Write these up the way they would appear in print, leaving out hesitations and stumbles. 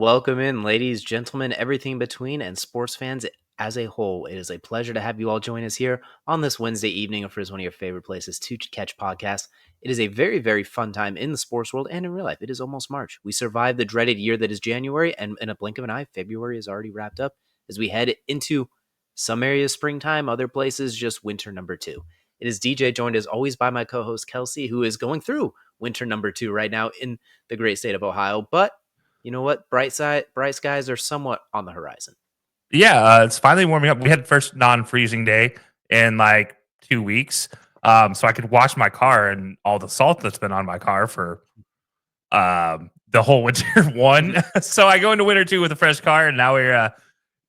Welcome in, ladies, gentlemen, everything in between, and sports fans as a whole. It is a pleasure to have you all join us here on this Wednesday evening for one of your favorite places to catch podcasts. It is a very, very fun time in the sports world and in real life. It is almost March. We survived the dreaded year that is January, and in a blink of an eye, February is already wrapped up as we head into some areas springtime, other places just winter number two. It is DJ, joined as always by my co-host Kelsey, who is going through winter number two right now in the great state of Ohio, but you know what? Bright skies are somewhat on the horizon. Yeah, it's finally warming up. We had first non-freezing day in like 2 weeks, so I could wash my car and all the salt that's been on my car for the whole winter one. So I go into winter two with a fresh car, and now we're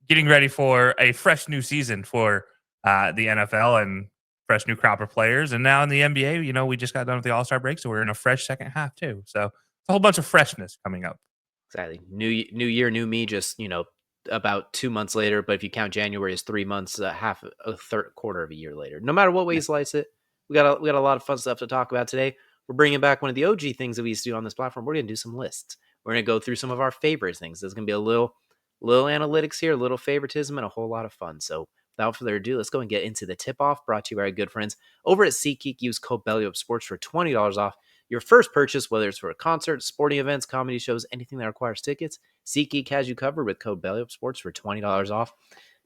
getting ready for a fresh new season for the NFL and fresh new crop of players. And now in the NBA, we just got done with the All-Star break, so we're in a fresh second half too. So it's a whole bunch of freshness coming up. Exactly. New year, new me. Just about 2 months later. But if you count January as 3 months, a third quarter of a year later. No matter what way you slice it, we got a lot of fun stuff to talk about today. We're bringing back one of the OG things that we used to do on this platform. We're gonna do some lists. We're gonna go through some of our favorite things. There's gonna be a little analytics here, a little favoritism, and a whole lot of fun. So without further ado, let's go and get into the tip-off brought to you by our good friends over at SeatGeek. Use code BellyUpSports for $20 off your first purchase, whether it's for a concert, sporting events, comedy shows, anything that requires tickets. SeatGeek has you covered with code BellyUpSports for $20 off.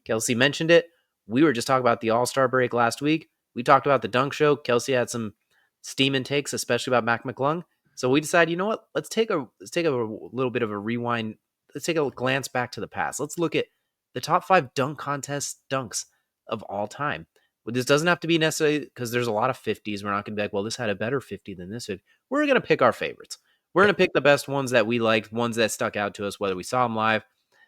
Kelsey mentioned it. We were just talking about the All-Star break last week. We talked about the dunk show. Kelsey had some steam intakes, especially about Mac McClung. So we decided, you know what? Let's take a little bit of a rewind. Let's take a glance back to the past. Let's look at the top 5 dunk contest dunks of all time. Well, this doesn't have to be necessarily because there's a lot of 50s. We're not going to be like, well, this had a better 50 than this 50. We're going to pick our favorites. We're going to pick the best ones that we liked, ones that stuck out to us, whether we saw them live,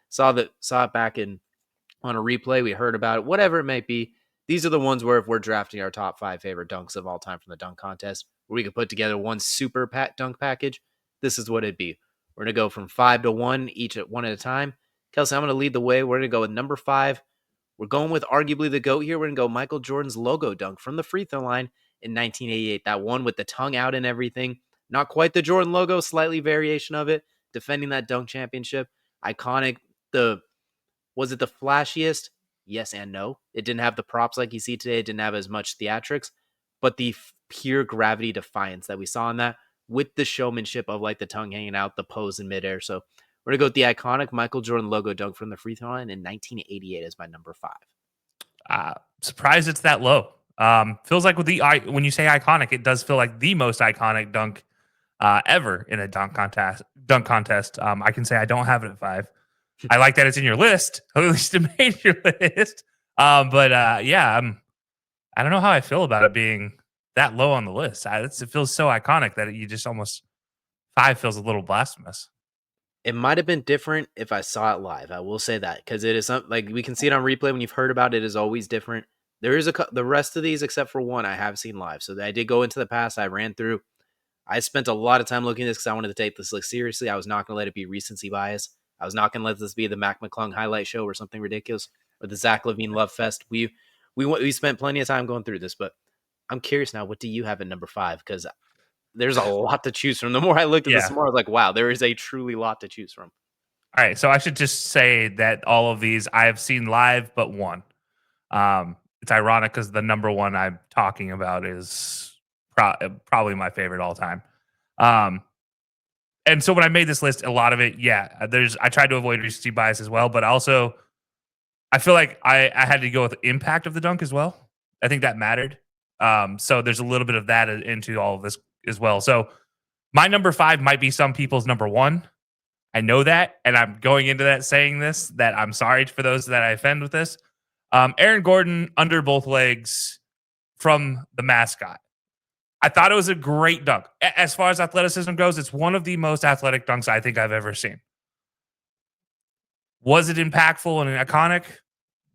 saw it back on a replay, we heard about it, whatever it might be. These are the ones where if we're drafting our top 5 favorite dunks of all time from the dunk contest, where we could put together one super dunk package, this is what it'd be. We're going to go from 5 to 1, each at one at a time. Kelsey, I'm going to lead the way. We're going to go with number 5. We're going with arguably the GOAT here. We're going to go Michael Jordan's logo dunk from the free throw line in 1988. That one with the tongue out and everything. Not quite the Jordan logo, slightly variation of it. Defending that dunk championship. Iconic. Was it the flashiest? Yes and no. It didn't have the props like you see today. It didn't have as much theatrics. But the pure gravity defiance that we saw in that with the showmanship of like the tongue hanging out, the pose in midair. So we're going to go with the iconic Michael Jordan logo dunk from the free throw line in 1988 as my number 5. Surprised it's that low. Feels like when you say iconic, it does feel like the most iconic dunk ever in a dunk contest. I can say I don't have it at 5. I like that it's in your list. At least it made your list. Yeah, I don't know how I feel about it being that low on the list. It feels so iconic that you just almost 5 feels a little blasphemous. It might have been different if I saw it live. I will say that because it is something like we can see it on replay when you've heard about it. Is always different. There is the rest of these except for one I have seen live. So I did go into the past. I ran through. I spent a lot of time looking at this because I wanted to take this seriously. I was not going to let it be recency bias. I was not going to let this be the Mac McClung highlight show or something ridiculous or the Zach LaVine Love Fest. We spent plenty of time going through this, but I'm curious now. What do you have at number 5? Because there's a lot to choose from. The more I looked at this, the more I was like, wow, there is a truly lot to choose from. All right, so I should just say that all of these I have seen live, but one. It's ironic because the number one I'm talking about is probably my favorite all time. And so when I made this list, a lot of it, I tried to avoid recency bias as well, but also I feel like I had to go with the impact of the dunk as well. I think that mattered. So there's a little bit of that into all of this as well. So my number 5 might be some people's number 1. I know that, and I'm going into that saying this, that I'm sorry for those that I offend with this. Aaron Gordon under both legs from the mascot. I thought it was a great dunk. As far as athleticism goes, it's one of the most athletic dunks I think I've ever seen. Was it impactful and iconic?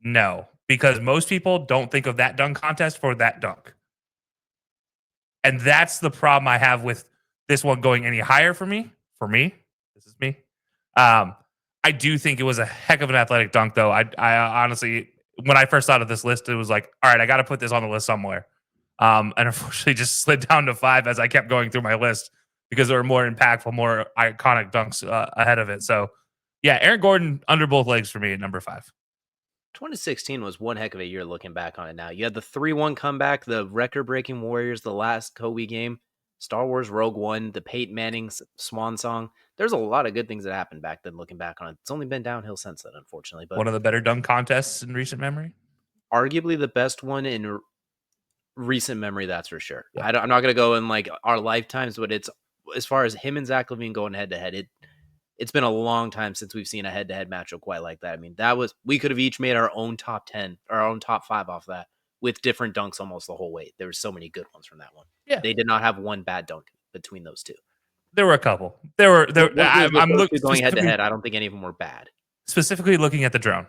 No, because most people don't think of that dunk contest for that dunk. And that's the problem I have with this one going any higher for me. This is me. I do think it was a heck of an athletic dunk, though. I honestly, when I first thought of this list, it was like, all right, I got to put this on the list somewhere. And unfortunately just slid down to 5 as I kept going through my list because there were more impactful, more iconic dunks ahead of it. So Yeah, Aaron Gordon under both legs for me at number 5. 2016 was one heck of a year looking back on it now. You had the 3-1 comeback, the record-breaking Warriors, the last Kobe game, Star Wars Rogue One, the Peyton Manning swan song. There's a lot of good things that happened back then looking back on it. It's only been downhill since then, unfortunately. But One of the better dunk contests in recent memory. arguably the best one in recent memory, that's for sure. Yeah. I'm not going to go in like our lifetimes, but it's as far as him and Zach LaVine going head-to-head, it's been a long time since we've seen a head-to-head matchup quite like that. I mean, we could have each made our own top 10, our own top 5 off that with different dunks almost the whole way. There were so many good ones from that one. Yeah. They did not have one bad dunk between those two. There were a couple. I'm looking going head-to-head. I don't think any of them were bad. Specifically looking at the drone.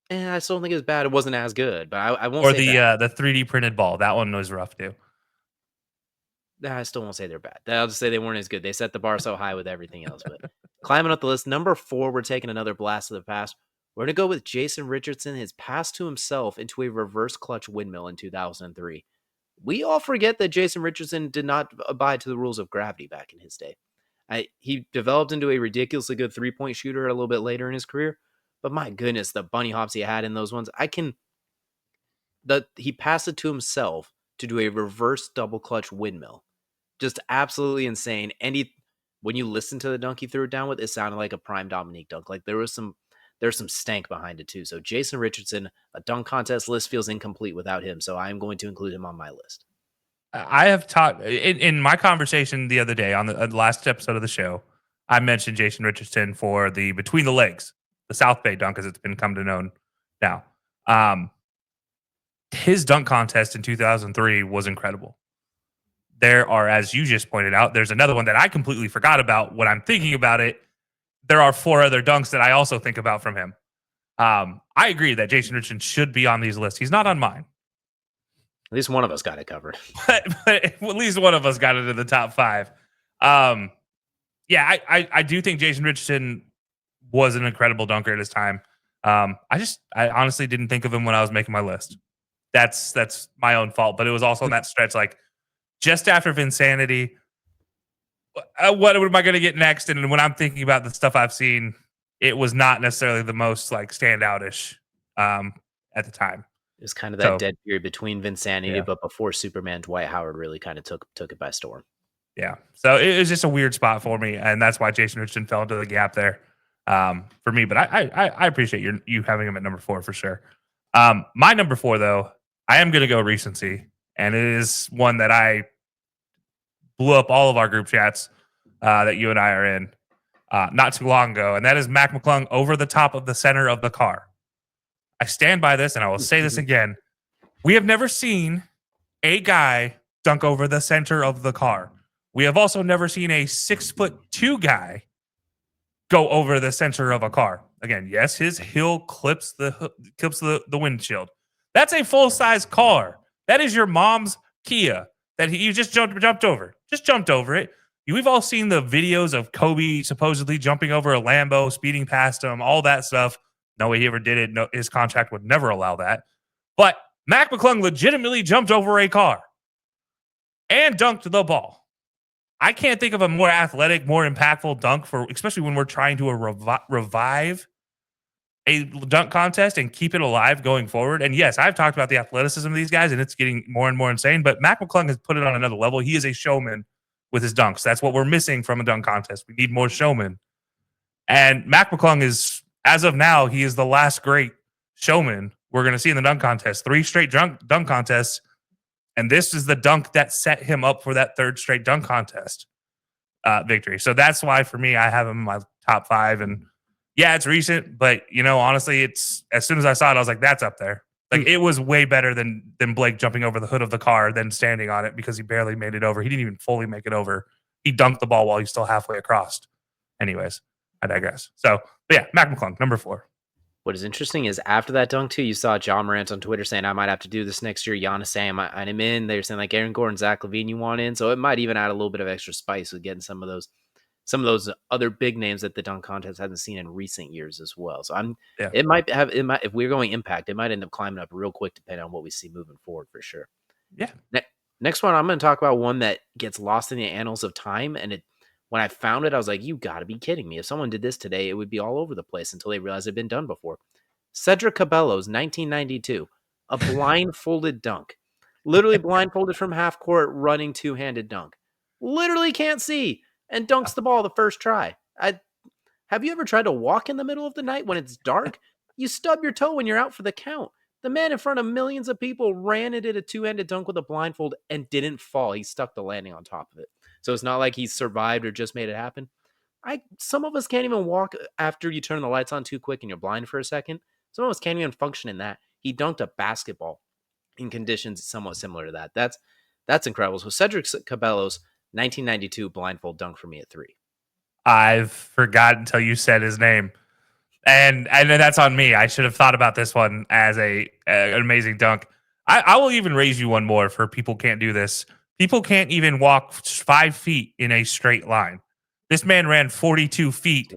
I still don't think it was bad. It wasn't as good, but I won't or say the 3D printed ball. That one was rough too. I still won't say they're bad. I'll just say they weren't as good. They set the bar so high with everything else. But climbing up the list, number 4, we're taking another blast of the past. We're going to go with Jason Richardson, his pass to himself into a reverse clutch windmill in 2003. We all forget that Jason Richardson did not abide to the rules of gravity back in his day. He developed into a ridiculously good three-point shooter a little bit later in his career. But my goodness, the bunny hops he had in those ones. He passed it to himself to do a reverse double clutch windmill. Just absolutely insane. And when you listen to the dunk he threw it down with, it sounded like a prime Dominique dunk. Like there's some stank behind it too. So Jason Richardson, a dunk contest list feels incomplete without him. So I'm going to include him on my list. I have taught in my conversation the other day on the last episode of the show. I mentioned Jason Richardson for the between the legs, the South Bay dunk, as it's been come to known now. His dunk contest in 2003 was incredible. There are, as you just pointed out, there's another one that I completely forgot about when I'm thinking about it. There are 4 other dunks that I also think about from him. I agree that Jason Richardson should be on these lists. He's not on mine. At least one of us got it covered. but at least one of us got into the top 5. Yeah, I do think Jason Richardson was an incredible dunker at his time. I honestly didn't think of him when I was making my list. That's my own fault. But it was also in that stretch, like just after Vinsanity, what am I going to get next? And when I'm thinking about the stuff I've seen, it was not necessarily the most like standoutish at the time. It was kind of that dead period between Vinsanity, but before Superman, Dwight Howard really kind of took it by storm. Yeah. So it was just a weird spot for me. And that's why Jason Richardson fell into the gap there for me. But I appreciate you having him at number 4 for sure. My number 4, though, I am going to go recency. And it is one that I blew up all of our group chats that you and I are in not too long ago. And that is Mac McClung over the top of the center of the car. I stand by this, and I will say this again. We have never seen a guy dunk over the center of the car. We have also never seen a 6'2" guy go over the center of a car. Again, yes, his heel clips the windshield. That's a full-size car. That is your mom's Kia that you just jumped over. Just jumped over it. We've all seen the videos of Kobe supposedly jumping over a Lambo, speeding past him, all that stuff. No way he ever did it. No, his contract would never allow that. But Mac McClung legitimately jumped over a car and dunked the ball. I can't think of a more athletic, more impactful dunk especially when we're trying to revive a dunk contest and keep it alive going forward. And yes, I've talked about the athleticism of these guys, and it's getting more and more insane. But Mac McClung has put it on another level. He is a showman with his dunks. That's what we're missing from a dunk contest. We need more showmen. And Mac McClung is, as of now, he is the last great showman we're going to see in the dunk contest. 3 straight dunk contests. And this is the dunk that set him up for that 3rd straight dunk contest victory. So that's why, for me, I have him in my top 5. And yeah, it's recent, but honestly, it's as soon as I saw it, I was like, that's up there. Like it was way better than Blake jumping over the hood of the car than standing on it because he barely made it over. He didn't even fully make it over. He dunked the ball while he's still halfway across. Anyways, I digress. So, but yeah, Mac McClung, number 4. What is interesting is after that dunk too, you saw John Morant on Twitter saying, I might have to do this next year. Giannis saying, I'm in. They're saying like Aaron Gordon, Zach LaVine, you want in. So it might even add a little bit of extra spice with getting some of those other big names that the dunk contest hasn't seen in recent years as well. So it might if we're going impact, it might end up climbing up real quick depending on what we see moving forward for sure. Yeah. Next one, I'm going to talk about one that gets lost in the annals of time, and When I found it, I was like, you got to be kidding me. If someone did this today, it would be all over the place until they realized it had been done before. Cedric Cabello's 1992, a blindfolded dunk. Literally blindfolded from half court, running two-handed dunk. Literally can't see and dunks the ball the first try. Have you ever tried to walk in the middle of the night when it's dark? You stub your toe when you're out for the count. The man in front of millions of people ran and did a two-handed dunk with a blindfold and didn't fall. He stuck the landing on top of it. So it's not like he survived or just made it happen. Some of us can't even walk after you turn the lights on too quick and you're blind for a second. Some of us can't even function in that. He dunked a basketball in conditions somewhat similar to that. That's incredible. So Cedric Cabello's 1992 blindfold dunk for me at 3. I've forgotten until you said his name. And then that's on me. I should have thought about this one as an amazing dunk. I will even raise you one more for people can't do this. People can't even walk 5 feet in a straight line. This man ran 42 feet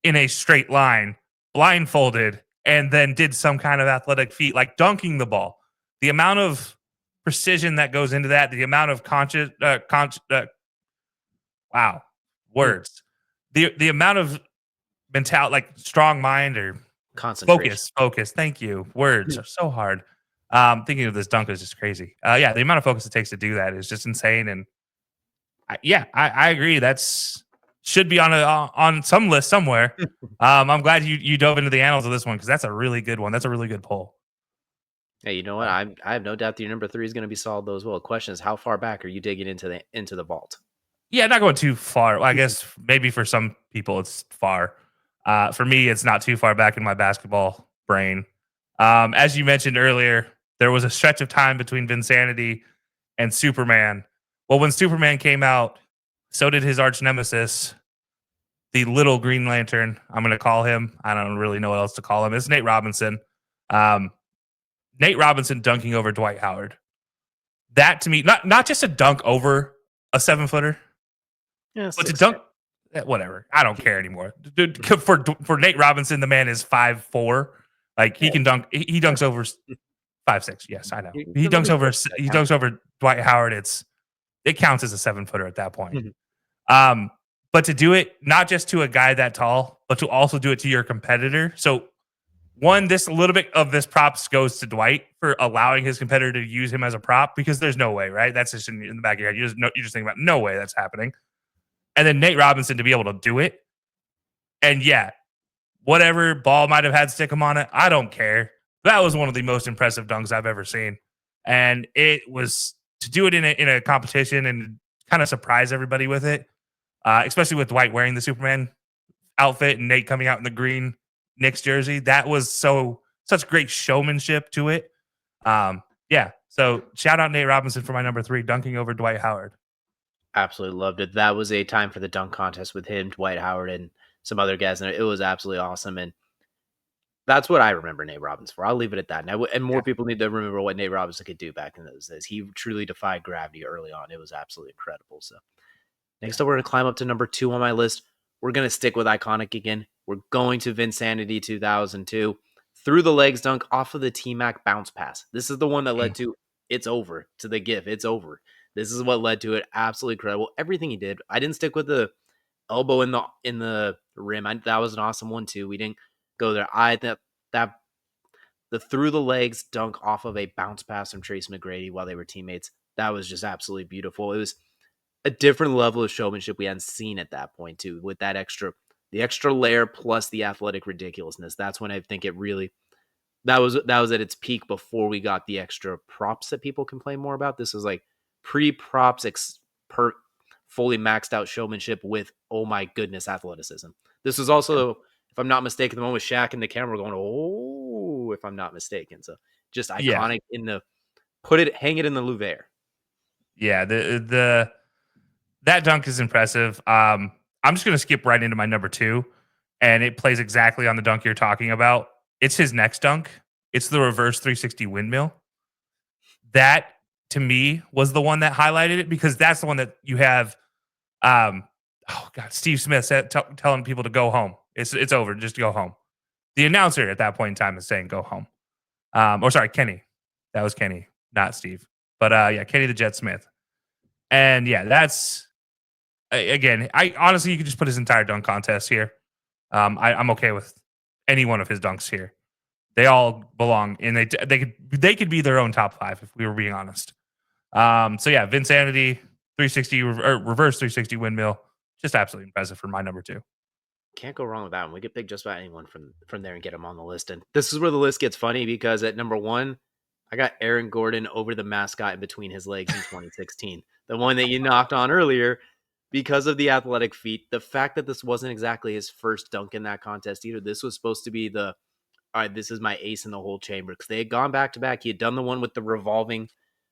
in a straight line, blindfolded, and then did some kind of athletic feat, like dunking the ball. The amount of precision that goes into that, the amount of wow, words. The amount of mentality, like strong mind or Concentration. focus. Thank you. Words are so hard. Thinking of this dunk is just crazy. Yeah, the amount of focus it takes to do that is just insane. And I agree. That's should be on some list somewhere. I'm glad you dove into the annals of this one because that's a really good one. That's a really good poll. Hey, you know what? I have no doubt that your number 3 is going to be solid though as well. The question is, how far back are you digging into the vault? Yeah, not going too far. Well, I guess maybe for some people it's far. For me, it's not too far back in my basketball brain. As you mentioned earlier, there was a stretch of time between Vinsanity and Superman. Well, when Superman came out, so did his arch nemesis, the little Green Lantern. I'm going to call him. I don't really know what else to call him. It's Nate Robinson. Um, Nate Robinson dunking over Dwight Howard. That to me, not just a dunk over a 7-footer, Yeah, but to dunk, whatever. I don't care anymore. Dude, for Nate Robinson, the man is 5'4". Like he can dunk. He dunks over 5'6". Yes, I know. He dunks over. He dunks over Dwight Howard. It counts as a 7-footer at that point. But to do it not just to a guy that tall, but to also do it to your competitor. So one, this a little bit of this props goes to Dwight for allowing his competitor to use him as a prop because there's no way, right? That's just in the back of your head. You just think about no way that's happening. And then Nate Robinson to be able to do it. And yeah, whatever ball might have had Stickum on it, I don't care. That was one of the most impressive dunks I've ever seen. And it was to do it in a competition and kind of surprise everybody with it, especially with Dwight wearing the Superman outfit and Nate coming out in the green Knicks jersey. That was such great showmanship to it. Yeah. So shout out Nate Robinson for my number 3, dunking over Dwight Howard. Absolutely loved it. That was a time for the dunk contest with him, Dwight Howard, and some other guys. And it was absolutely awesome. And that's what I remember Nate Robinson for. I'll leave it at that. And more people need to remember what Nate Robinson could do back in those days. He truly defied gravity early on. It was absolutely incredible. So next up, we're going to climb up to number 2 on my list. We're going to stick with iconic again. We're going to Vinsanity 2002. Through the legs dunk off of the T-Mac bounce pass. This is the one that led to it's over, to the GIF. It's over. This is what led to it. Absolutely incredible. Everything he did. I didn't stick with the elbow in the rim. That was an awesome one too. We didn't go there. That the through the legs dunk off of a bounce pass from Trace McGrady while they were teammates. That was just absolutely beautiful. It was a different level of showmanship we hadn't seen at that point too, with the extra layer plus the athletic ridiculousness. That's when I think it really that was at its peak before we got the extra props that people complain more about. This was like pre-props fully maxed out showmanship with, oh my goodness, athleticism. This was also, if I'm not mistaken, the one with Shaq and the camera going, oh, if I'm not mistaken. So just iconic hang it in the Louvre. Yeah, that dunk is impressive. I'm just gonna skip right into my number 2, and it plays exactly on the dunk you're talking about. It's his next dunk. It's the reverse 360 windmill. That to me was the one that highlighted it because that's the one that you have. Oh God, Steve Smith telling people to go home. It's over. Just go home. The announcer at that point in time is saying go home. Or sorry, Kenny. That was Kenny, not Steve. But yeah, Kenny the Jet Smith. And yeah, that's Again, I honestly, you could just put his entire dunk contest here. I'm okay with any one of his dunks here. They all belong, and they could be their own top 5 if we were being honest. So yeah, Vinsanity, 360 reverse 360 windmill, just absolutely impressive for my number 2. Can't go wrong with that one. We could pick just about anyone from there and get them on the list. And this is where the list gets funny because at number 1, I got Aaron Gordon over the mascot in between his legs in 2016, the one that you knocked on earlier because of the athletic feat. The fact that this wasn't exactly his first dunk in that contest either. This was supposed to be the all right, this is my ace in the whole chamber because they had gone back to back. He had done the one with the revolving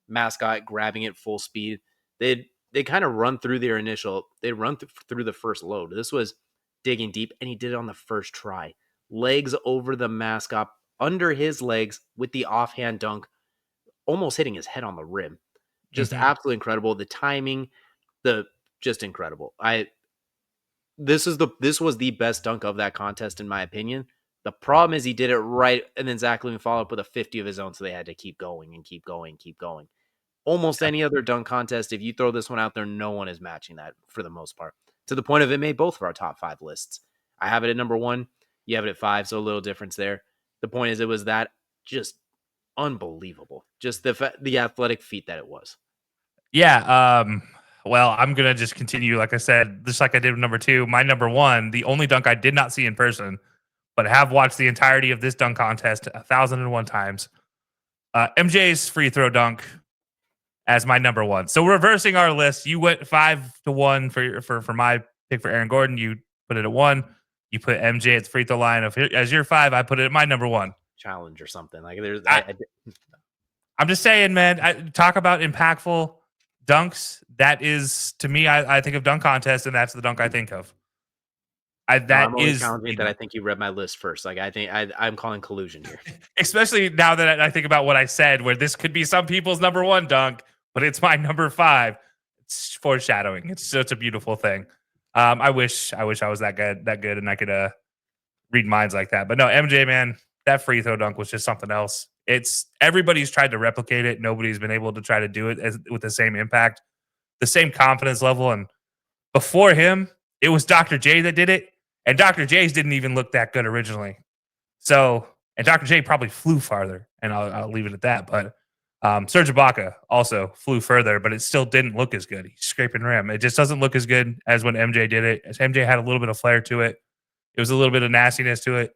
mascot, grabbing it full speed. They kind of run through their initial. They run through the first load. This was digging deep, and he did it on the first try. Legs over the mascot, under his legs with the offhand dunk, almost hitting his head on the rim. Just Mhm. absolutely incredible. The timing, the just incredible. This was the best dunk of that contest in my opinion. The problem is he did it right, and then Zach Levine followed up with a 50 of his own, so they had to keep going and keep going, keep going. Almost any other dunk contest, if you throw this one out there, no one is matching that for the most part. To the point of it made both of our top 5 lists. I have it at number 1, you have it at 5, so a little difference there. The point is, it was that just unbelievable, just the athletic feat that it was. Yeah. Well, I'm gonna just continue, like I said, just like I did with number 2. My number 1, the only dunk I did not see in person, but have watched the entirety of this dunk contest 1,001 times. MJ's free throw dunk as my number 1. So reversing our list, you went 5-1 for my pick for Aaron Gordon. You put it at 1. You put MJ at the free throw line as your 5. I put it at my number 1. Challenge or something like there's. I'm just saying, man. Talk about impactful dunks. That is to me. I think of dunk contest, and that's the dunk I think of. No, That I'm only is challenging the it that I dunk. think you read my list first. Like I think I'm calling collusion here. Especially now that I think about what I said, where this could be some people's number 1 dunk, but it's my number 5. It's foreshadowing. It's such a beautiful thing. I wish I was that good, and I could read minds like that. But no, MJ, man, that free throw dunk was just something else. It's everybody's tried to replicate it. Nobody's been able to try to do it with the same impact, the same confidence level. And before him, it was Dr. J that did it, and Dr. J's didn't even look that good originally. So, and Dr. J probably flew farther, and I'll leave it at that. But Serge Ibaka also flew further, but it still didn't look as good. He's scraping rim. It just doesn't look as good as when MJ did it. As MJ had a little bit of flair to it. It was a little bit of nastiness to it.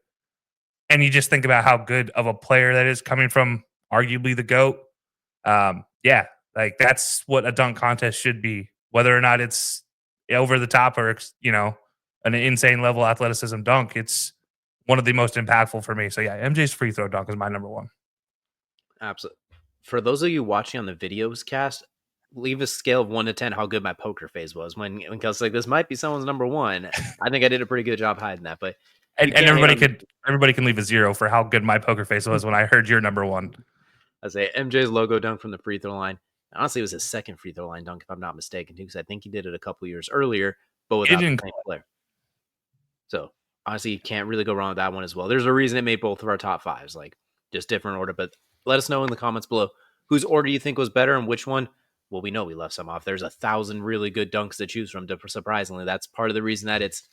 And you just think about how good of a player that is coming from arguably the GOAT. Yeah, like that's what a dunk contest should be, whether or not it's over the top or, an insane level athleticism dunk. It's one of the most impactful for me. So yeah, MJ's free throw dunk is my number 1. Absolutely. For those of you watching on the videos cast, leave a scale of 1 to 10 how good my poker phase was when Kelsey's like, this might be someone's number 1. I think I did a pretty good job hiding that, but you And can't hate on. everybody can leave a 0 for how good my poker face was when I heard your number 1. I say MJ's logo dunk from the free throw line. Honestly, it was his second free throw line dunk, if I'm not mistaken, too, because I think he did it a couple years earlier, but It without the didn't. same player. So honestly, you can't really go wrong with that one as well. There's a reason it made both of our top 5s, like just different order. But let us know in the comments below whose order you think was better and which one. Well, we know we left some off. There's 1,000 really good dunks to choose from. Surprisingly, that's part of the reason that it's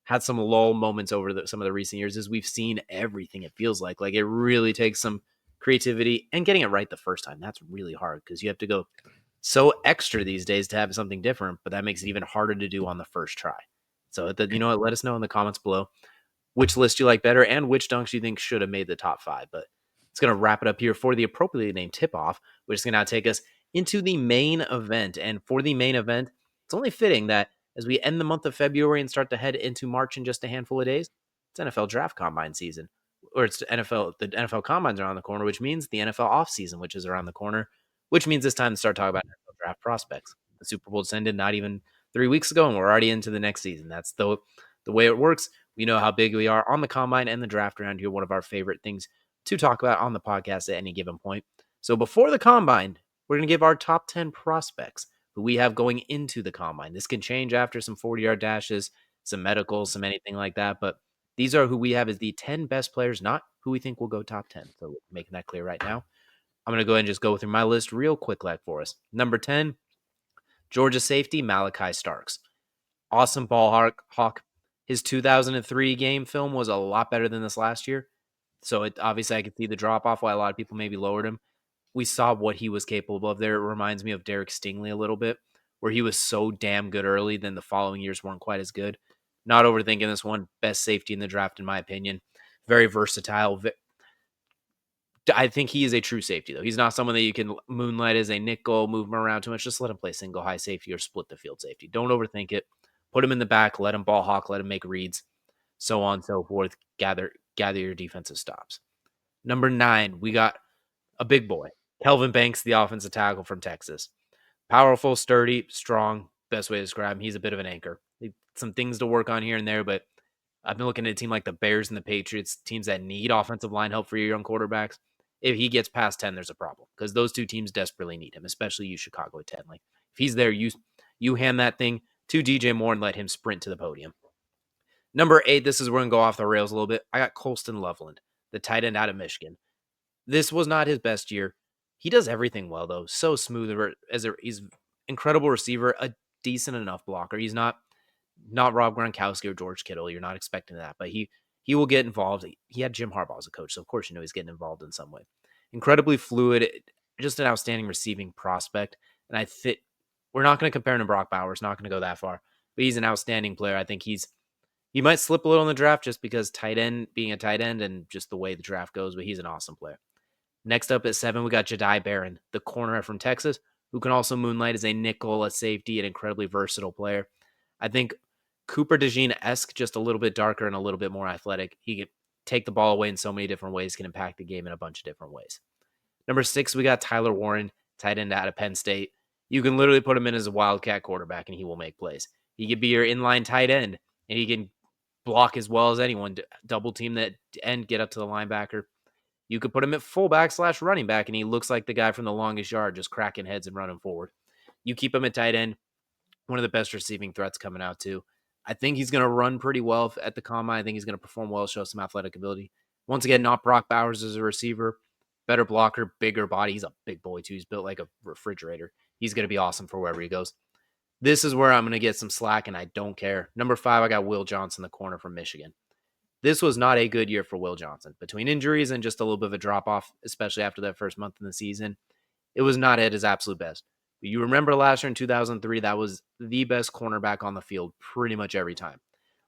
had some lull moments over some of the recent years. Is we've seen everything. It feels like it really takes some creativity and getting it right the first time. That's really hard because you have to go so extra these days to have something different, but that makes it even harder to do on the first try. So, you know what? Let us know in the comments below which list you like better and which dunks you think should have made the top 5. But it's going to wrap it up here for the appropriately named tip off, which is going to now take us into the main event. And for the main event, it's only fitting that as we end the month of February and start to head into March in just a handful of days, it's NFL draft combine season. Or it's the NFL combines are around the corner, which means the NFL offseason, which is around the corner, which means it's time to start talking about NFL draft prospects. The Super Bowl just ended not even 3 weeks ago, and we're already into the next season. That's the way it works. We know how big we are on the combine and the draft around here. One of our favorite things to talk about on the podcast at any given point. So before the combine, we're going to give our top 10 prospects who we have going into the combine. This can change after some 40-yard dashes, some medicals, some anything like that. But these are who we have as the 10 best players, not who we think will go top 10. So making that clear right now. I'm going to go ahead and just go through my list real quick like for us. Number 10, Georgia safety Malachi Starks. Awesome ball hawk. His 2003 game film was a lot better than this last year. So obviously I could see the drop off why a lot of people maybe lowered him. We saw what he was capable of there. It reminds me of Derek Stingley a little bit, where he was so damn good early, then the following years weren't quite as good. Not overthinking this one. Best safety in the draft, in my opinion. Very versatile. I think he is a true safety, though. He's not someone that you can moonlight as a nickel, move him around too much. Just let him play single high safety or split the field safety. Don't overthink it. Put him in the back, let him ball hawk, let him make reads, so on and so forth. Gather your defensive stops. Number 9, we got a big boy. Kelvin Banks, the offensive tackle from Texas. Powerful, sturdy, strong. Best way to describe him. He's a bit of an anchor. Some things to work on here and there, but I've been looking at a team like the Bears and the Patriots, teams that need offensive line help for your young quarterbacks. If he gets past 10, there's a problem because those two teams desperately need him, especially you, Chicago at 10. Like, if he's there, you hand that thing to DJ Moore and let him sprint to the podium. Number 8, this is where we're going to go off the rails a little bit. I got Colston Loveland, the tight end out of Michigan. This was not his best year. He does everything well, though. So smooth. He's incredible receiver, a decent enough blocker. He's not Rob Gronkowski or George Kittle. You're not expecting that, but he will get involved. He had Jim Harbaugh as a coach, so of course you know he's getting involved in some way. Incredibly fluid, just an outstanding receiving prospect. And we're not going to compare him to Brock Bowers. Not going to go that far, but he's an outstanding player. I think he might slip a little in the draft just because being a tight end and just the way the draft goes, but he's an awesome player. Next up at 7, we got Jedi Barron, the corner from Texas, who can also moonlight as a nickel, a safety, an incredibly versatile player. I think Cooper DeJean-esque, just a little bit darker and a little bit more athletic. He can take the ball away in so many different ways, can impact the game in a bunch of different ways. Number 6, we got Tyler Warren, tight end out of Penn State. You can literally put him in as a wildcat quarterback, and he will make plays. He could be your inline tight end, and he can block as well as anyone, double team that end, get up to the linebacker. You could put him at fullback / running back, and he looks like the guy from the longest yard, just cracking heads and running forward. You keep him at tight end, one of the best receiving threats coming out too. I think he's going to run pretty well at the combine. I think he's going to perform well, show some athletic ability. Once again, not Brock Bowers as a receiver, better blocker, bigger body. He's a big boy too. He's built like a refrigerator. He's going to be awesome for wherever he goes. This is where I'm going to get some slack, and I don't care. Number 5, I got Will Johnson, the corner from Michigan. This was not a good year for Will Johnson. Between injuries and just a little bit of a drop-off, especially after that first month in the season, it was not at his absolute best. But you remember last year in 2003, that was the best cornerback on the field pretty much every time.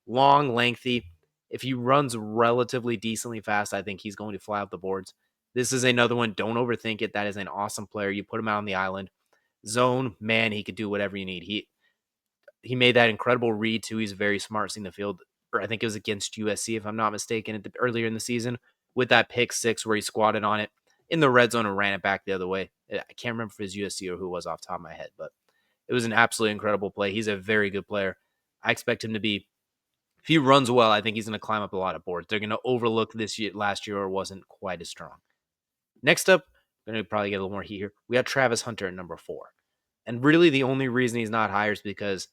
Long, lengthy. If he runs relatively decently fast, I think he's going to fly off the boards. This is another one. Don't overthink it. That is an awesome player. You put him out on the island. Zone, man, he could do whatever you need. He made that incredible read, too. He's very smart seeing the field. Or I think it was against USC, if I'm not mistaken, earlier in the season, with that pick 6 where he squatted on it in the red zone and ran it back the other way. I can't remember if it was USC or who it was off the top of my head, but it was an absolutely incredible play. He's a very good player. I expect him to be, if he runs well, I think he's going to climb up a lot of boards. They're going to overlook last year or wasn't quite as strong. Next up, we're going to probably get a little more heat here. We got Travis Hunter at number 4. And really the only reason he's not higher is because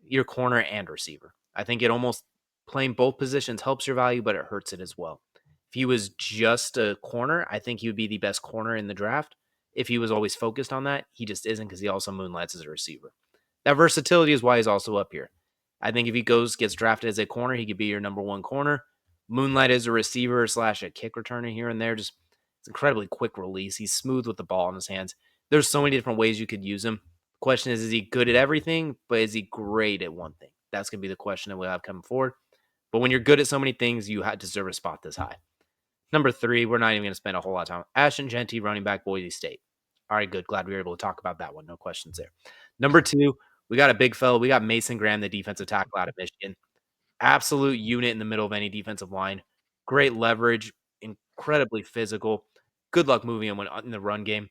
you're corner and receiver. I think it almost playing both positions helps your value, but it hurts it as well. If he was just a corner, I think he would be the best corner in the draft. If he was always focused on that, he just isn't because he also moonlights as a receiver. That versatility is why he's also up here. I think if he gets drafted as a corner, he could be your number 1 corner. Moonlight as a receiver / a kick returner here and there. Just it's incredibly quick release. He's smooth with the ball in his hands. There's so many different ways you could use him. The question is he good at everything, but is he great at one thing? That's going to be the question that we'll have coming forward. But when you're good at so many things, you deserve a spot this high. Number 3, we're not even going to spend a whole lot of time. Ashton Jeanty, running back, Boise State. All right, good. Glad we were able to talk about that one. No questions there. Number 2, we got a big fellow. We got Mason Graham, the defensive tackle out of Michigan. Absolute unit in the middle of any defensive line. Great leverage, incredibly physical. Good luck moving him in the run game.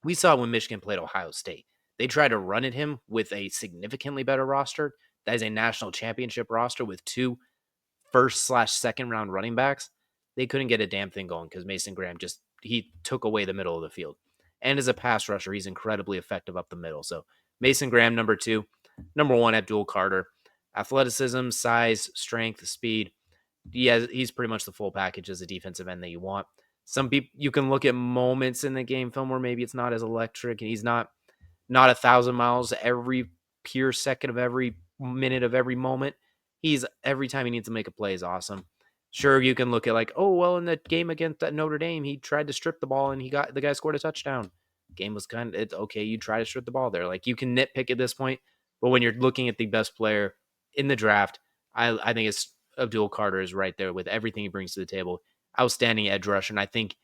We saw when Michigan played Ohio State. They tried to run at him with a significantly better roster. That is a national championship roster with 2 first / second round running backs. They couldn't get a damn thing going because Mason Graham he took away the middle of the field. And as a pass rusher, he's incredibly effective up the middle. So Mason Graham, number 2. Number 1, Abdul Carter. Athleticism, size, strength, speed. He's pretty much the full package as a defensive end that you want. Some people, you can look at moments in the game film where maybe it's not as electric, and he's not 1,000 miles every pure second of every minute of every moment. He's every time he needs to make a play is awesome. Sure, you can look at like, oh well, in the game against Notre Dame, he tried to strip the ball and the guy scored a touchdown. Game was kind of it's okay. You try to strip the ball there. Like you can nitpick at this point, but when you're looking at the best player in the draft, I think it's Abdul Carter is right there with everything he brings to the table. Outstanding edge rusher, and I think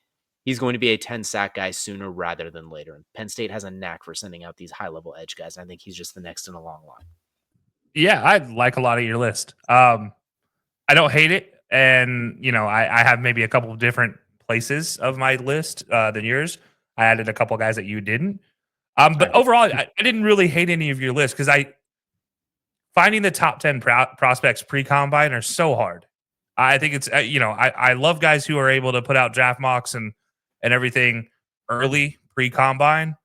he's going to be a 10 sack guy sooner rather than later. And Penn State has a knack for sending out these high level edge guys. I think he's just the next in a long line. Yeah, I like a lot of your list. I don't hate it, and I have maybe a couple of different places of my list than yours. I added a couple of guys that you didn't. All But right. overall, I didn't really hate any of your list because I finding the top 10 prospects pre combine are so hard. I think it's I love guys who are able to put out draft mocks and everything early pre combine.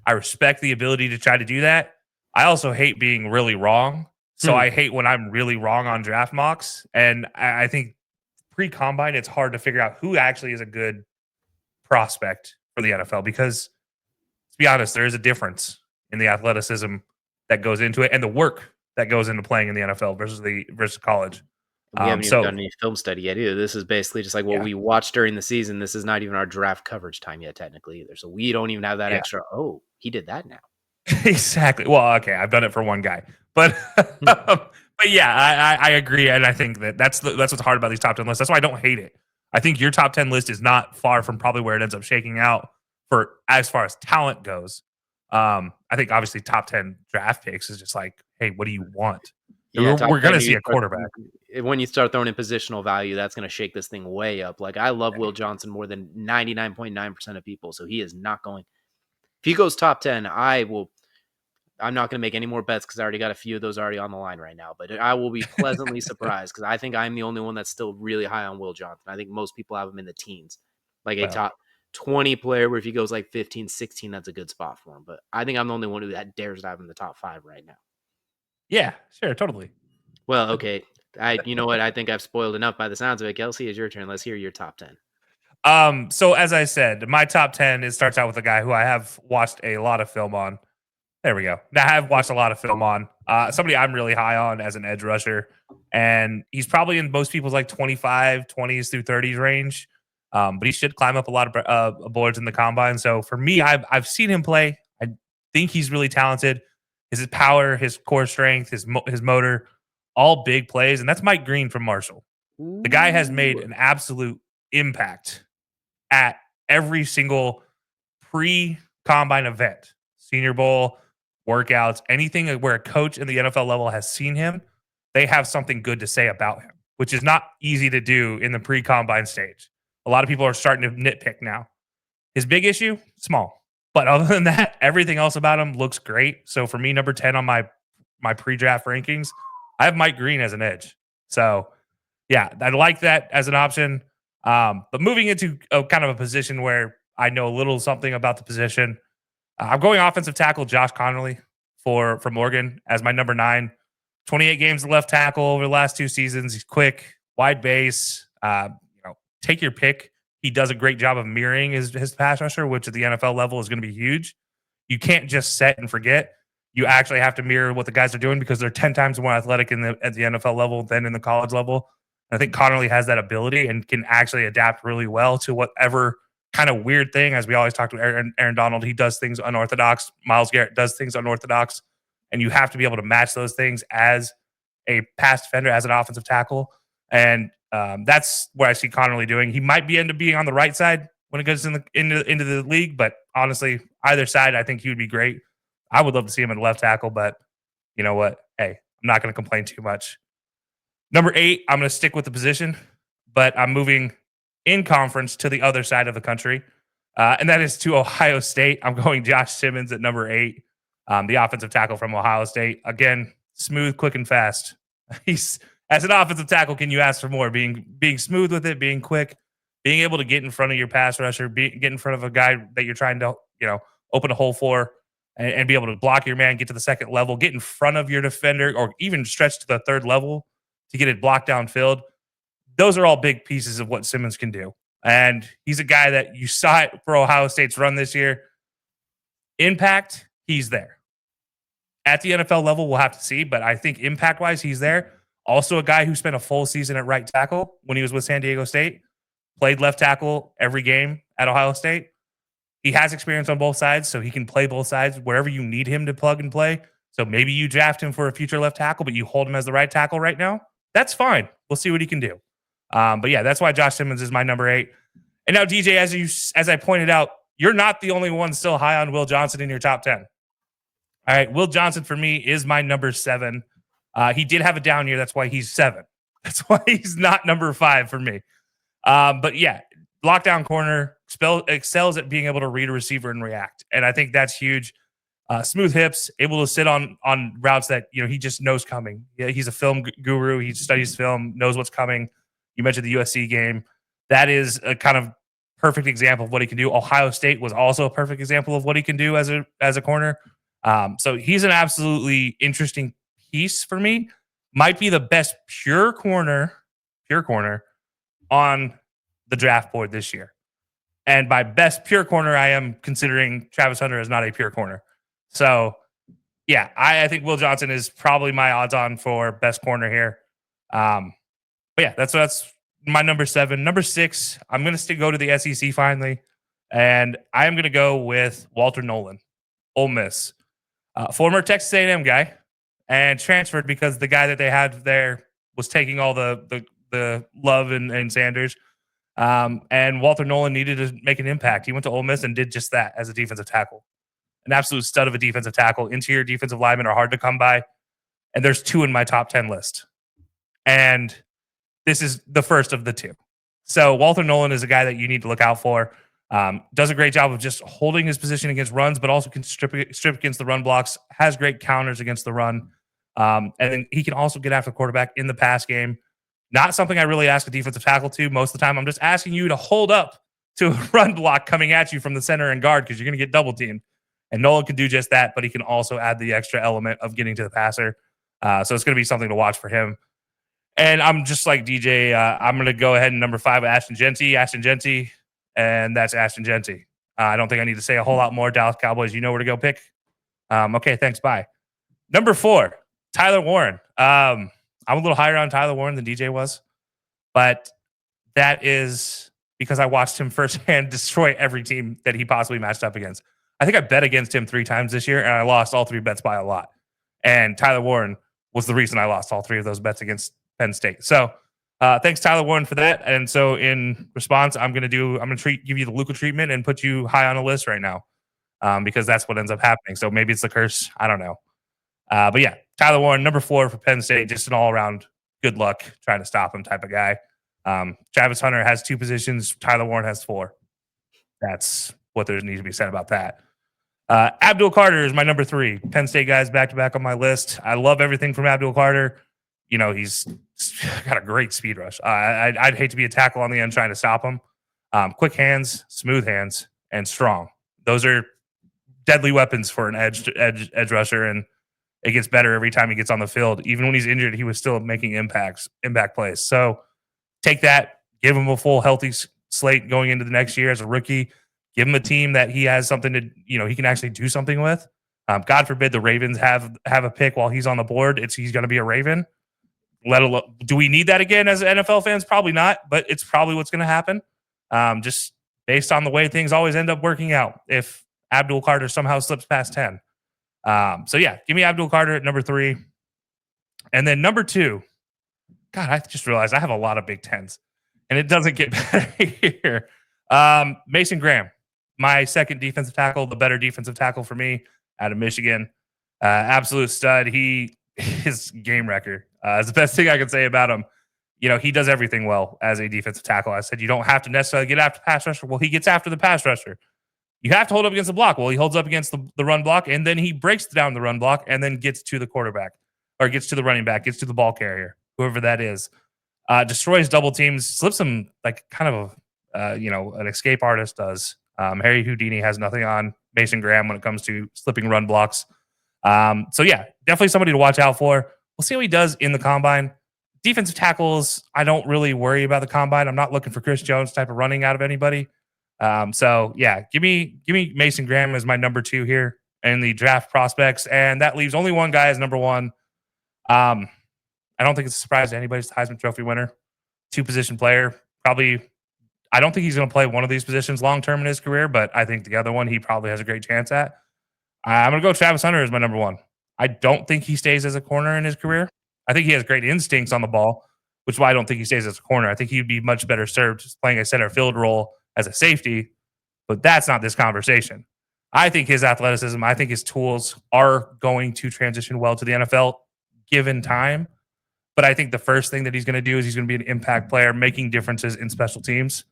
I respect the ability to try to do that. I also hate being really wrong. So Hmm. I hate when I'm really wrong on draft mocks. And I think pre combine, it's hard to figure out who actually is a good prospect for the NFL because, to be honest, there is a difference in the athleticism that goes into it and the work that goes into playing in the NFL versus college. We haven't even done So any film study yet either. This is basically just like what yeah, we watched during the season. This is not even our draft coverage time yet, technically, either. So we don't even have that yeah, extra. Oh, he did that now. exactly. Well, okay, I've done it for one guy, but Hmm. but yeah, I agree, and I think that's what's hard about these top 10 lists. That's why I don't hate it. I think your top 10 list is not far from probably where it ends up shaking out for as far as talent goes. I think obviously top 10 draft picks is just like, hey, what do you want? Yeah, top We're going 10, to see a quarterback. when you start throwing in positional value, that's going to shake this thing way up. Like, I love Will Johnson more than 99.9% of people. So he is not going. If he goes top 10, I'm not going to make any more bets because I already got a few of those already on the line right now. But I will be pleasantly surprised because I think I'm the only one that's still really high on Will Johnson. I think most people have him in the teens, like a Well, top 20 player where if he goes like 15, 16, that's a good spot for him. But I think I'm the only one who that dares to have him in the top 5 right now. yeah, sure, totally. Well, okay. You know what? I think I've spoiled enough by the sounds of it. Kelsey, it's your turn. Let's hear your top 10. So as I said, my top 10 it starts out with a guy who I have watched a lot of film on. There we go. Now, I have watched a lot of film on. Somebody I'm really high on as an edge rusher, and he's probably in most people's like 25, 20s through 30s range. But he should climb up a lot of boards in the combine. So for me, I've seen him play. I think he's really talented. His power, his core strength, his motor, all big plays, and that's Mike Green from Marshall. The guy has made Ooh. an absolute impact at every single pre combine event, Senior Bowl, workouts, anything where a coach in the NFL level has seen him, they have something good to say about him, which is not easy to do in the pre combine stage. A lot of people are starting to nitpick now. His big issue, small. But other than that, everything else about him looks great. So for me, number 10 on my pre-draft rankings, I have Mike Green as an edge. So yeah, I like that as an option. But moving into a kind of a position where I know a little something about the position, I'm going offensive tackle Josh Connerly from Oregon as my number 9. 28 games left tackle over the last 2 seasons. He's quick, wide base. Take your pick. He does a great job of mirroring his pass rusher, which at the NFL level is going to be huge. You can't just set and forget. You actually have to mirror what the guys are doing because they're 10 times more athletic at the NFL level than in the college level. I think Connerly has that ability and can actually adapt really well to whatever kind of weird thing. As we always talk to Aaron Donald, he does things unorthodox. Myles Garrett does things unorthodox. And you have to be able to match those things as a pass defender, as an offensive tackle. And that's where I see Connerly doing. He might be into being on the right side when it goes into the league, but honestly, either side, I think he would be great. I would love to see him in left tackle, but you know what? Hey, I'm not going to complain too much. Number 8, I'm going to stick with the position, but I'm moving in conference to the other side of the country, and that is to Ohio State. I'm going Josh Simmons at number 8, the offensive tackle from Ohio State. Again, smooth, quick, and fast. He's as an offensive tackle, can you ask for more? Being smooth with it, being quick, being able to get in front of your pass rusher, get in front of a guy that you're trying to open a hole for, and be able to block your man, get to the second level, get in front of your defender, or even stretch to the third level to get it blocked downfield. Those are all big pieces of what Simmons can do. And he's a guy that you saw it for Ohio State's run this year. Impact, he's there. At the NFL level, we'll have to see, but I think impact-wise, he's there. Also a guy who spent a full season at right tackle when he was with San Diego State, played left tackle every game at Ohio State. He has experience on both sides, so he can play both sides wherever you need him to plug and play. So maybe you draft him for a future left tackle, but you hold him as the right tackle right now. That's fine. We'll see what he can do. But yeah, that's why Josh Simmons is my number 8. And now, DJ, as I pointed out, you're not the only one still high on Will Johnson in your top 10. All right, Will Johnson for me is my number 7. He did have a down year. That's why he's 7. That's why he's not number 5 for me. But yeah, lockdown corner, excels at being able to read a receiver and react. And I think that's huge. Smooth hips, able to sit on routes that he just knows coming. Yeah, he's a film guru. He studies film, knows what's coming. You mentioned the USC game. That is a kind of perfect example of what he can do. Ohio State was also a perfect example of what he can do as a corner. So he's an absolutely interesting piece for me. Might be the best pure corner on the draft board this year. And by best pure corner, I am considering Travis Hunter as not a pure corner. So yeah, I think Will Johnson is probably my odds on for best corner here. But yeah, that's my number 7. Number 6, I'm going to go to the SEC finally. And I am going to go with Walter Nolan, Ole Miss. Former Texas A&M guy, and transferred because the guy that they had there was taking all the love and Sanders. And Walter Nolan needed to make an impact. He went to Ole Miss and did just that as a defensive tackle. An absolute stud of a defensive tackle. Interior defensive linemen are hard to come by. And there's 2 in my top 10 list. And this is the first of the 2. So Walter Nolan is a guy that you need to look out for. Does a great job of just holding his position against runs, but also can strip against the run blocks, has great counters against the run. And then he can also get after the quarterback in the pass game. Not something I really ask a defensive tackle to most of the time. I'm just asking you to hold up to a run block coming at you from the center and guard because you're going to get double teamed. And Nolan can do just that, but he can also add the extra element of getting to the passer. So it's going to be something to watch for him. And I'm just like DJ. I'm going to go ahead and number 5, Ashton Jeanty. And that's Ashton Jeanty. I don't think I need to say a whole lot more. Dallas Cowboys, you know where to go pick. Okay, thanks. Bye. Number 4, Tyler Warren. I'm a little higher on Tyler Warren than DJ was, but that is because I watched him firsthand destroy every team that he possibly matched up against. I think I bet against him 3 times this year, and I lost all 3 bets by a lot. And Tyler Warren was the reason I lost all 3 of those bets against Penn State. So thanks, Tyler Warren, for that. And so in response, I'm going to give you the Luka treatment and put you high on a list right now because that's what ends up happening. So maybe it's the curse. I don't know. But yeah, Tyler Warren, number 4 for Penn State, just an all-around good luck trying to stop him type of guy. Travis Hunter has 2 positions. Tyler Warren has 4. That's what there needs to be said about that. Abdul Carter is my number 3. Penn State guys back-to-back on my list. I love everything from Abdul Carter. He's got a great speed rush. I'd hate to be a tackle on the end trying to stop him. Quick hands, smooth hands, and strong. Those are deadly weapons for an edge rusher, and it gets better every time he gets on the field. Even when he's injured, he was still making impact plays. So take that, give him a full healthy slate going into the next year as a rookie. Give him a team that he has something to, he can actually do something with. God forbid the Ravens have a pick while he's on the board. He's going to be a Raven. Do we need that again as NFL fans? Probably not, but it's probably what's going to happen. Just based on the way things always end up working out if Abdul Carter somehow slips past 10. So yeah, give me Abdul Carter at number 3. And then number 2, God, I just realized I have a lot of Big Tens and it doesn't get better here. Mason Graham, my second defensive tackle, the better defensive tackle for me out of Michigan. Absolute stud. His game record is the best thing I can say about him. He does everything well as a defensive tackle. I said, you don't have to necessarily get after pass rusher. Well, he gets after the pass rusher. You have to hold up against the block. Well, he holds up against the run block, and then he breaks down the run block and then gets to the quarterback or gets to the running back, gets to the ball carrier, whoever that is. Destroys double teams, slips him like kind of an escape artist does. Harry Houdini has nothing on Mason Graham when it comes to slipping run blocks. So yeah, definitely somebody to watch out for. We'll see how he does in the combine. Defensive tackles, I don't really worry about the combine. I'm not looking for Chris Jones type of running out of anybody. So yeah, give me Mason Graham as my number 2 here. in the draft prospects, and that leaves only one guy as number one. Um, I don't think it's a surprise to anybody's Heisman Trophy winner, two position player. Probably, I don't think he's going to play one of these positions long term in his career, but I think the other one he probably has a great chance at. I'm going to go Travis Hunter as my number one. I don't think he stays as a corner in his career. I think he has great instincts on the ball, which is why I don't think he stays as a corner. I think he'd be much better served just playing a center field role as a safety, but that's not this conversation. I think his athleticism, I think his tools are going to transition well to the NFL given time. But I think the first thing that he's going to do is he's going to be an impact player, making differences in special teams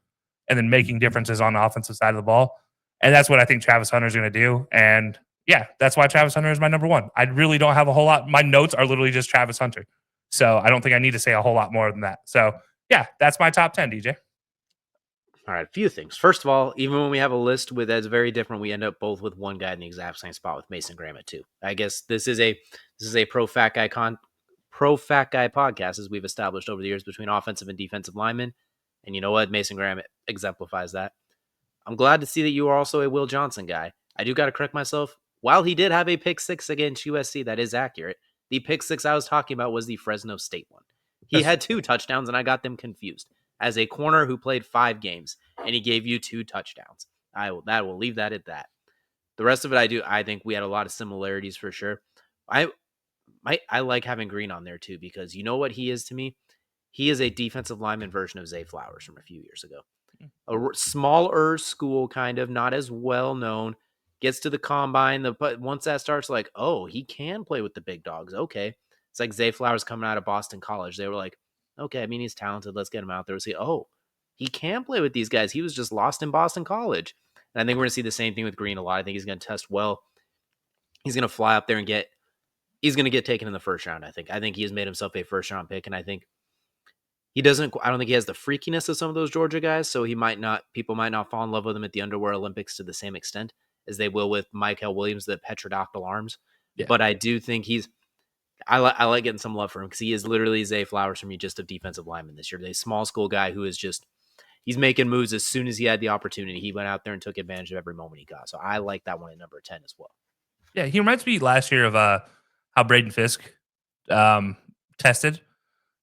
and then making differences on the offensive side of the ball. And that's what I think Travis Hunter is going to do. And yeah, that's why Travis Hunter is my number one. I really don't have a whole lot. My notes are literally just Travis Hunter. So I don't think I need to say a whole lot more than that. So yeah, that's my top 10, DJ. All right, a few things. First of all, even when we have a list with that's very different, we end up both with one guy in the exact same spot with Mason Graham at 2. I guess this is a pro fat guy podcast, as we've established over the years, between offensive and defensive linemen. And you know what? Mason Graham exemplifies that. I'm glad to see that you are also a Will Johnson guy. I do got to correct myself. While he did have a pick six against USC, that is accurate. The pick six I was talking about was the Fresno State one. He had 2 touchdowns, and I got them confused. As a corner who played 5 games, and he gave you 2 touchdowns. I will leave that at that. The rest of it, I think we had a lot of similarities for sure. I like having Green on there too, because you know what he is to me? He is a defensive lineman version of Zay Flowers from a few years ago. A smaller school, kind of, not as well known, gets to the combine. But once that starts, like, oh, he can play with the big dogs. Okay. It's like Zay Flowers coming out of Boston College. They were like, okay, I mean, he's talented. Let's get him out there. We'll see, oh, he can play with these guys. He was just lost in Boston College. And I think we're going to see the same thing with Green a lot. I think he's going to test well. He's going to fly up there and he's going to get taken in the first round, I think. I think he has made himself a first round pick, and I think I don't think he has the freakiness of some of those Georgia guys, so people might not fall in love with him at the Underwear Olympics to the same extent as they will with Michael Williams, the petrodactyl arms. Yeah. But I do think I like getting some love for him because he is literally Zay Flowers from me, just a defensive lineman this year. A small school guy who is he's making moves as soon as he had the opportunity. He went out there and took advantage of every moment he got. So I like that one at number 10 as well. Yeah, he reminds me last year of how Braden Fisk tested,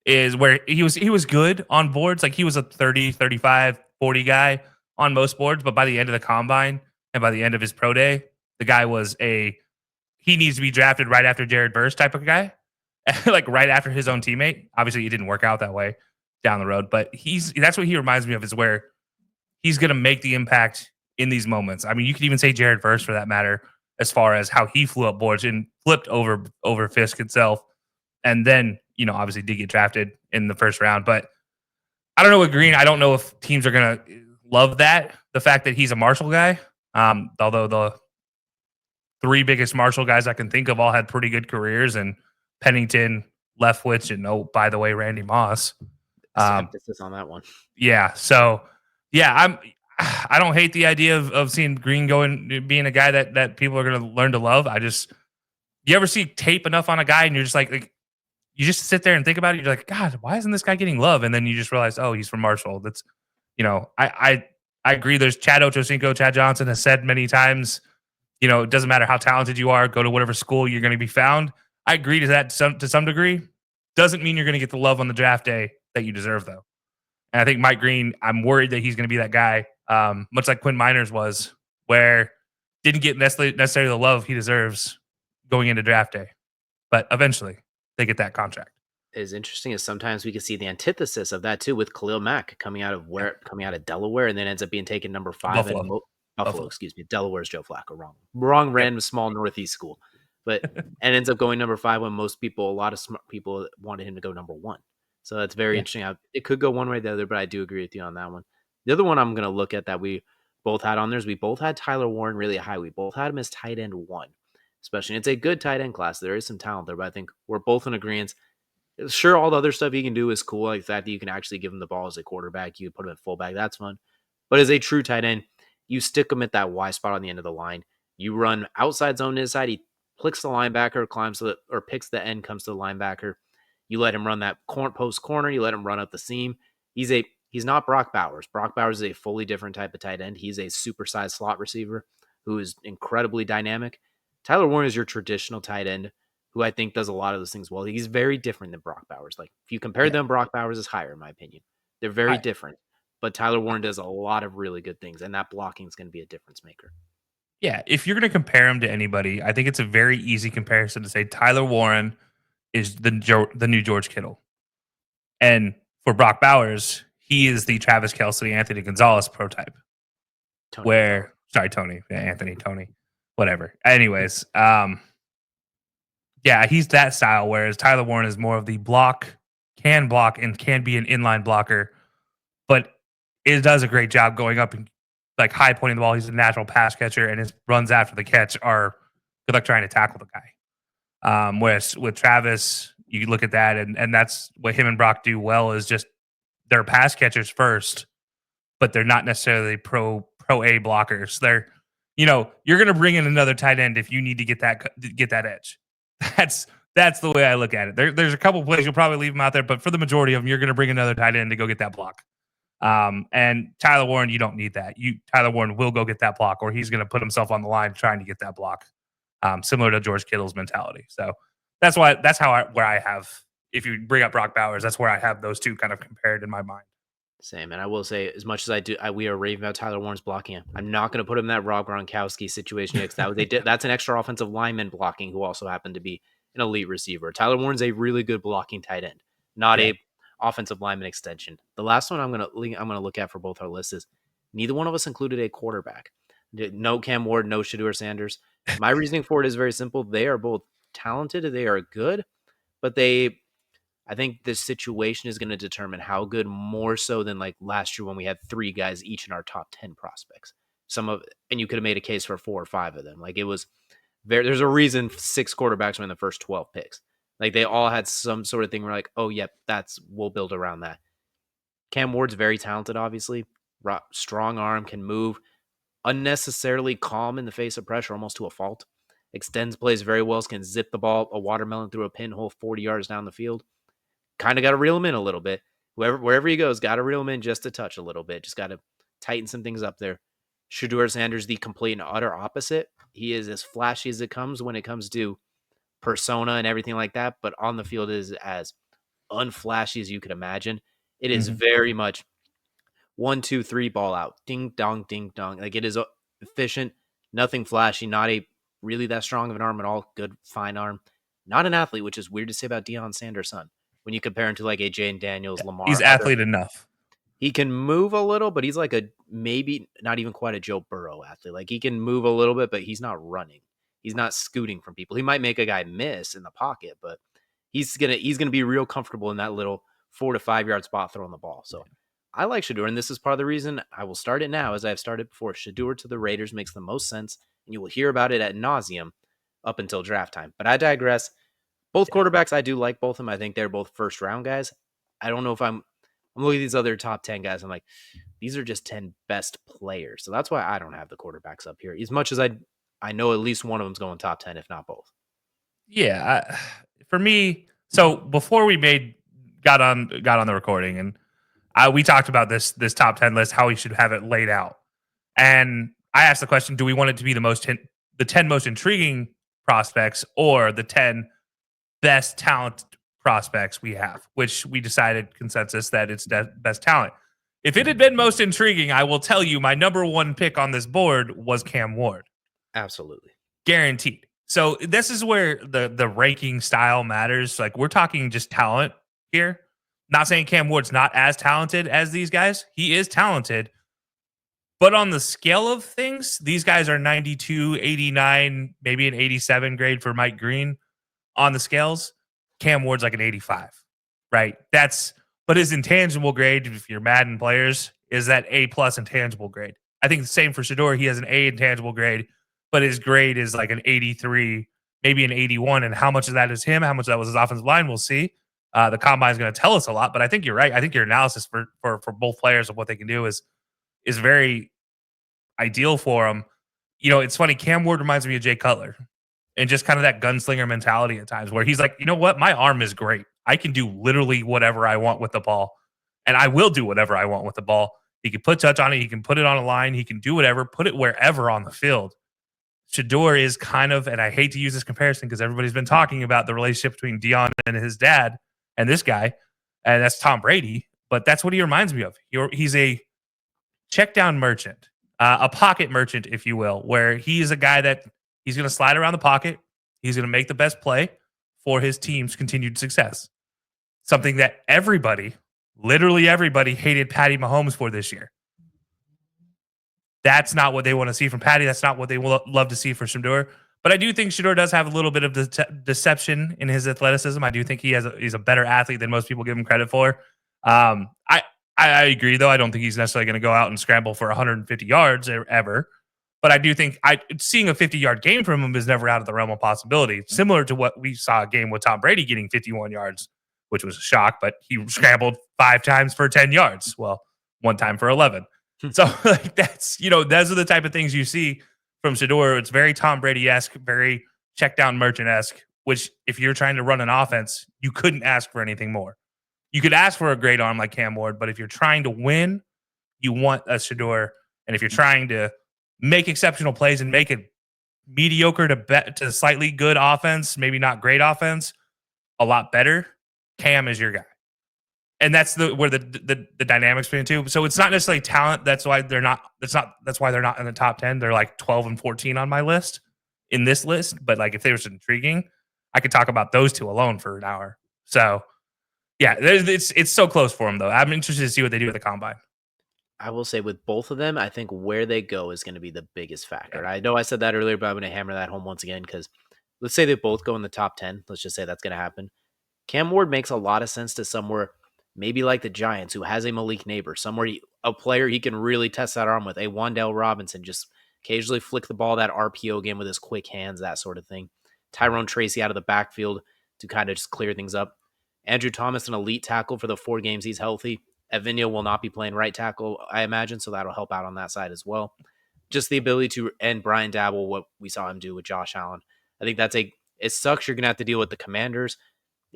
is where he was good on boards. Like he was a 30, 35, 40 guy on most boards, but by the end of the combine and by the end of his pro day, the guy was he needs to be drafted right after Jared Verse type of guy, like right after his own teammate. Obviously, it didn't work out that way down the road, but that's what he reminds me of, is where he's going to make the impact in these moments. I mean, you could even say Jared Verse for that matter, as far as how he flew up boards and flipped over Fisk itself. And then, obviously did get drafted in the first round. But I don't know with Green. I don't know if teams are going to love that, the fact that he's a Marshall guy. Although the 3 biggest Marshall guys I can think of all had pretty good careers, and Pennington, Leftwich, and by the way, Randy Moss. Emphasis on that one. Yeah. So, yeah, I don't hate the idea of seeing Green being a guy that people are going to learn to love. You ever see tape enough on a guy and you're just like you just sit there and think about it. You're like, God, why isn't this guy getting love? And then you just realize, oh, he's from Marshall. That's, I agree. There's Chad Ochocinco. Chad Johnson has said many times, it doesn't matter how talented you are, go to whatever school you're going to be found. I agree to that to some degree. Doesn't mean you're going to get the love on the draft day that you deserve, though. And I think Mike Green, I'm worried that he's going to be that guy, much like Quinn Miners was, where didn't get necessarily the love he deserves going into draft day. But eventually, they get that contract. As interesting as sometimes we can see the antithesis of that too, with Khalil Mack coming out of Delaware, and then ends up being taken number 5 Buffalo. Excuse me, Delaware's Joe Flacco. Wrong random small Northeast school, but and ends up going number 5 when a lot of smart people wanted him to go number 1. So that's very interesting. It could go one way or the other, but I do agree with you on that one. The other one I'm going to look at that we both had on there is we both had Tyler Warren really high. We both had him as tight end 1, especially. It's a good tight end class. There is some talent there, but I think we're both in agreement. Sure, all the other stuff he can do is cool, like the fact that you can actually give him the ball as a quarterback. You put him at fullback. That's fun. But as a true tight end, you stick him at that Y spot on the end of the line. You run outside zone to his side. He picks the linebacker, picks the end, comes to the linebacker. You let him run that post corner. You let him run up the seam. He's not Brock Bowers. Brock Bowers is a fully different type of tight end. He's a supersized slot receiver who is incredibly dynamic. Tyler Warren is your traditional tight end who I think does a lot of those things well. He's very different than Brock Bowers. Like if you compare Yeah. them, Brock Bowers is higher in my opinion. They're very I, different, but Tyler Warren does a lot of really good things, and that blocking is going to be a difference maker. yeah. If you're going to compare him to anybody, I think it's a very easy comparison to say Tyler Warren is the new George Kittle. And for Brock Bowers, he is the Travis Kelsey, Anthony Gonzalez prototype. Tony Gonzalez. Where, sorry, Tony, yeah, Anthony, Tony, whatever. Anyways, yeah, he's that style. Whereas Tyler Warren is more of the can block, and can be an inline blocker, but it does a great job going up and like high pointing the ball. He's a natural pass catcher, and his runs after the catch are good luck trying to tackle the guy. Whereas with Travis, you look at that, and that's what him and Brock do well is just they're pass catchers first, but they're not necessarily pro A blockers. They're, you're going to bring in another tight end if you need to get that edge. That's the way I look at it. There's a couple plays you'll probably leave them out there, but for the majority of them, you're going to bring another tight end to go get that block. And Tyler Warren, you don't need that. Tyler Warren will go get that block, or he's going to put himself on the line trying to get that block. Similar to George Kittle's mentality. So that's where I have, if you bring up Brock Bowers, that's where I have those two kind of compared in my mind. Same, and I will say, as much as we are raving about Tyler Warren's blocking. I'm not going to put him in that Rob Gronkowski situation because that's an extra offensive lineman blocking who also happened to be an elite receiver. Tyler Warren's a really good blocking tight end, not a offensive lineman extension. The last one I'm going to look at for both our lists is neither one of us included a quarterback. No Cam Ward, no Shedeur Sanders. My reasoning for it is very simple. They are both talented. They are good, but I think this situation is going to determine how good, more so than like last year when we had 3 guys each in our top 10 prospects. And you could have made a case for 4 or 5 of them. Like it was there's a reason 6 quarterbacks were in the first 12 picks. Like they all had some sort of thing where like, oh, yep, we'll build around that. Cam Ward's very talented, obviously. Strong arm, can move, unnecessarily calm in the face of pressure, almost to a fault. Extends plays very well, can zip the ball, a watermelon through a pinhole 40 yards down the field. Kind of got to reel him in a little bit. Wherever he goes, got to reel him in just a touch a little bit. Just got to tighten some things up there. Shedeur Sanders, the complete and utter opposite. He is as flashy as it comes when it comes to persona and everything like that, but on the field is as unflashy as you could imagine. It is very much 1, 2, 3, ball out. Ding, dong, ding, dong. Like it is efficient, nothing flashy, not a really that strong of an arm at all. Good, fine arm. Not an athlete, which is weird to say about Deion Sanders' son. When you compare him to like a Jane Daniels, Lamar. He's athlete enough. He can move a little, but he's like maybe not even quite a Joe Burrow athlete. Like he can move a little bit, but he's not running. He's not scooting from people. He might make a guy miss in the pocket, but he's gonna be real comfortable in that little 4 to 5 yard spot throwing the ball. So I like Shedeur, and this is part of the reason I will start it now, as I've started before. Shedeur to the Raiders makes the most sense, and you will hear about it ad nauseum up until draft time. But I digress. Both quarterbacks, I do like both of them. I think they're both first round guys. I don't know if I'm looking at these other top 10 guys. I'm like, these are just 10 best players. So that's why I don't have the quarterbacks up here. As much as I know at least one of them's going top 10, if not both. Yeah, for me. So before we got on the recording, and we talked about this top 10 list, how we should have it laid out, and I asked the question: do we want it to be the 10 most intriguing prospects, or the 10 best talent prospects we have, which we decided consensus that it's best talent. If it had been most intriguing, I will tell you my number 1 pick on this board was Cam Ward. Absolutely. Guaranteed. So this is where the ranking style matters. Like we're talking just talent here. Not saying Cam Ward's not as talented as these guys. He is talented. But on the scale of things, these guys are 92, 89, maybe an 87 grade for Mike Green. On the scales, Cam Ward's like an 85, right? But his intangible grade, if you're Madden players, is that A+ intangible grade. I think the same for Shedeur. He has an A intangible grade, but his grade is like an 83, maybe an 81. And how much of that is him? How much of that was his offensive line? We'll see. The combine is going to tell us a lot, but I think you're right. I think your analysis for both players of what they can do is very ideal for them. It's funny. Cam Ward reminds me of Jay Cutler. And just kind of that gunslinger mentality at times where he's like, you know what? My arm is great. I can do literally whatever I want with the ball. And I will do whatever I want with the ball. He can put touch on it. He can put it on a line. He can do whatever, put it wherever on the field. Shedeur is kind of, and I hate to use this comparison because everybody's been talking about the relationship between Dion and his dad and this guy, and that's Tom Brady. But that's what he reminds me of. He's a check down merchant, a pocket merchant, if you will, where he's a guy that he's going to slide around the pocket. He's going to make the best play for his team's continued success. Something that everybody, literally everybody, hated Patty Mahomes for this year. That's not what they want to see from Patty. That's not what they will love to see for Shedeur. But I do think Shedeur does have a little bit of deception in his athleticism. I do think he's a better athlete than most people give him credit for. I agree, though. I don't think he's necessarily going to go out and scramble for 150 yards ever. But I do think seeing a 50-yard game from him is never out of the realm of possibility. Similar to what we saw a game with Tom Brady getting 51 yards, which was a shock, but he scrambled 5 times for 10 yards. Well, 1 time for 11. So like those are the type of things you see from Shedeur. It's very Tom Brady-esque, very check down merchant-esque, which if you're trying to run an offense, you couldn't ask for anything more. You could ask for a great arm like Cam Ward, but if you're trying to win, you want a Shedeur. And if you're trying to make exceptional plays and make it mediocre to slightly good offense, maybe not great offense, a lot better, Cam is your guy. And that's where the dynamics between the two. So it's not necessarily talent. That's why they're not in the top 10. They're like 12 and 14 on my list in this list. But like if they were intriguing, I could talk about those two alone for an hour. So yeah, it's so close for them though. I'm interested to see what they do at the combine. I will say with both of them, I think where they go is going to be the biggest factor. Yeah. I know I said that earlier, but I'm going to hammer that home once again because let's say they both go in the top 10. Let's just say that's going to happen. Cam Ward makes a lot of sense to somewhere maybe like the Giants, who has a Malik Neighbor, somewhere a player he can really test that arm with, a Wan'Dale Robinson, just occasionally flick the ball, that RPO game with his quick hands, that sort of thing. Tyrone Tracy out of the backfield to kind of just clear things up. Andrew Thomas, an elite tackle for the 4 games he's healthy. Evinia will not be playing right tackle, I imagine, so that'll help out on that side as well. Just the ability to end Brian Dabble, what we saw him do with Josh Allen. I think it sucks you're going to have to deal with the Commanders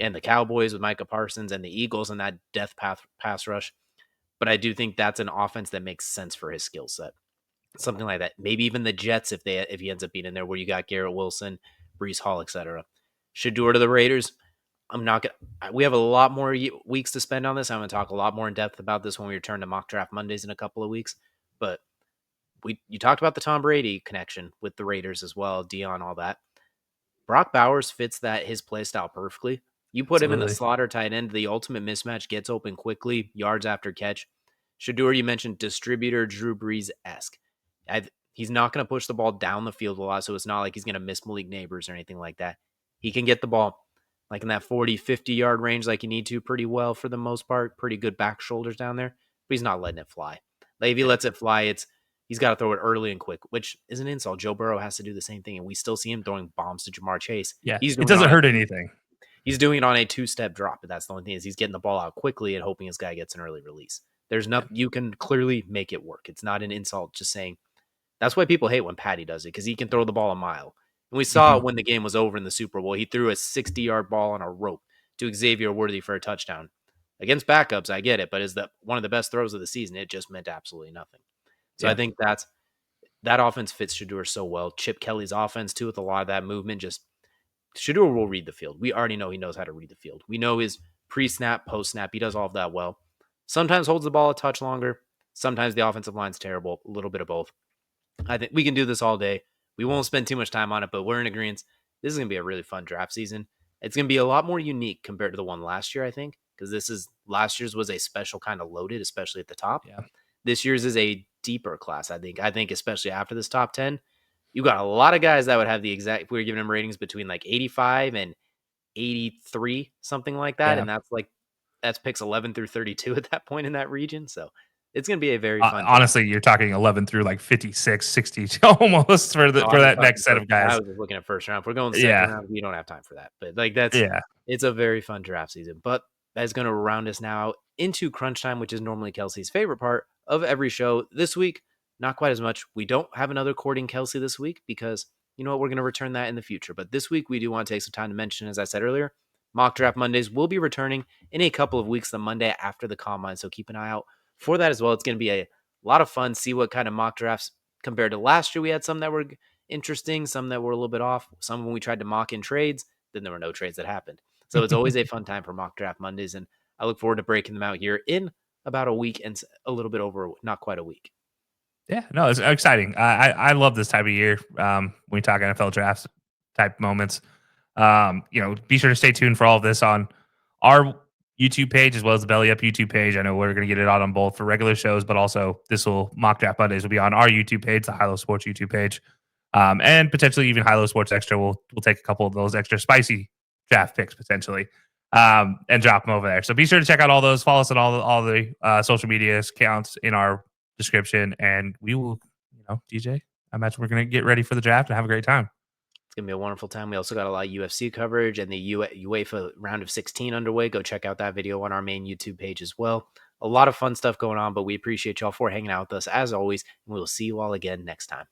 and the Cowboys with Micah Parsons and the Eagles and that death pass rush. But I do think that's an offense that makes sense for his skill set. Something like that. Maybe even the Jets if he ends up being in there where you got Garrett Wilson, Breece Hall, etc. Shedeur to the Raiders. We have a lot more weeks to spend on this. I'm going to talk a lot more in depth about this when we return to Mock Draft Mondays in a couple of weeks. But you talked about the Tom Brady connection with the Raiders as well, Dion, all that. Brock Bowers fits his play style perfectly. You put him in the slaughter tight end, the ultimate mismatch, gets open quickly, yards after catch. Shedeur, you mentioned distributor, Drew Brees-esque. He's not going to push the ball down the field a lot, so it's not like he's going to miss Malik Neighbors or anything like that. He can get the ball like in that 40, 50-yard range like you need to pretty well for the most part. Pretty good back shoulders down there, but he's not letting it fly. Like if he lets it fly, he's got to throw it early and quick, which is an insult. Joe Burrow has to do the same thing, and we still see him throwing bombs to Jamar Chase. Yeah, it doesn't hurt anything. He's doing it on a 2-step drop, but that's the only thing is he's getting the ball out quickly and hoping his guy gets an early release. There's nothing you can clearly make it work. It's not an insult just saying. That's why people hate when Patty does it because he can throw the ball a mile. And we saw when the game was over in the Super Bowl, he threw a 60-yard ball on a rope to Xavier Worthy for a touchdown. Against backups, I get it, but is that one of the best throws of the season? It just meant absolutely nothing. So I think that offense fits Shedeur so well. Chip Kelly's offense too with a lot of that movement. Just Shedeur will read the field. We already know he knows how to read the field. We know his pre-snap, post-snap. He does all of that well. Sometimes holds the ball a touch longer. Sometimes the offensive line's terrible. A little bit of both. I think we can do this all day. We won't spend too much time on it, but we're in agreement. This is going to be a really fun draft season. It's going to be a lot more unique compared to the one last year, I think, because last year's was a special kind of loaded, especially at the top. Yeah. This year's is a deeper class, I think. I think especially after this top 10, you got a lot of guys that would have the exact, if we were giving them ratings between like 85 and 83, something like that. Yeah. And that's picks 11 through 32 at that point in that region. So it's going to be a very fun honestly, you're talking 11 through like 56, 60 almost for that next set of guys. I was just looking at first round. If we're going second round, we don't have time for that. But like it's a very fun draft season. But that's going to round us now into crunch time, which is normally Kelsey's favorite part of every show. This week, not quite as much. We don't have another courting Kelsey this week because you know what, we're going to return that in the future. But this week we do want to take some time to mention, as I said earlier, Mock Draft Mondays will be returning in a couple of weeks, the Monday after the combine. So keep an eye out for that as well. It's going to be a lot of fun. See what kind of mock drafts compared to last year. We had some that were interesting, some that were a little bit off. Some when we tried to mock in trades, then there were no trades that happened. So it's always a fun time for mock draft Mondays, and I look forward to breaking them out here in about a week and a little bit over, not quite a week. Yeah, no, it's exciting. I love this type of year. When we talk NFL drafts type moments. Be sure to stay tuned for all of this on our YouTube page as well as the Belly Up YouTube page. I know we're going to get it out on both for regular shows, but also this will mock draft Mondays will be on our YouTube page, the High Low Sports YouTube page, and potentially even High Low Sports Extra. We'll take a couple of those extra spicy draft picks potentially, and drop them over there. So be sure to check out all those. Follow us on all the social media accounts in our description, and we will, DJ. I imagine we're going to get ready for the draft and have a great time. It's going to be a wonderful time. We also got a lot of UFC coverage and the UEFA round of 16 underway. Go check out that video on our main YouTube page as well. A lot of fun stuff going on, but we appreciate y'all for hanging out with us as always, and we will see you all again next time.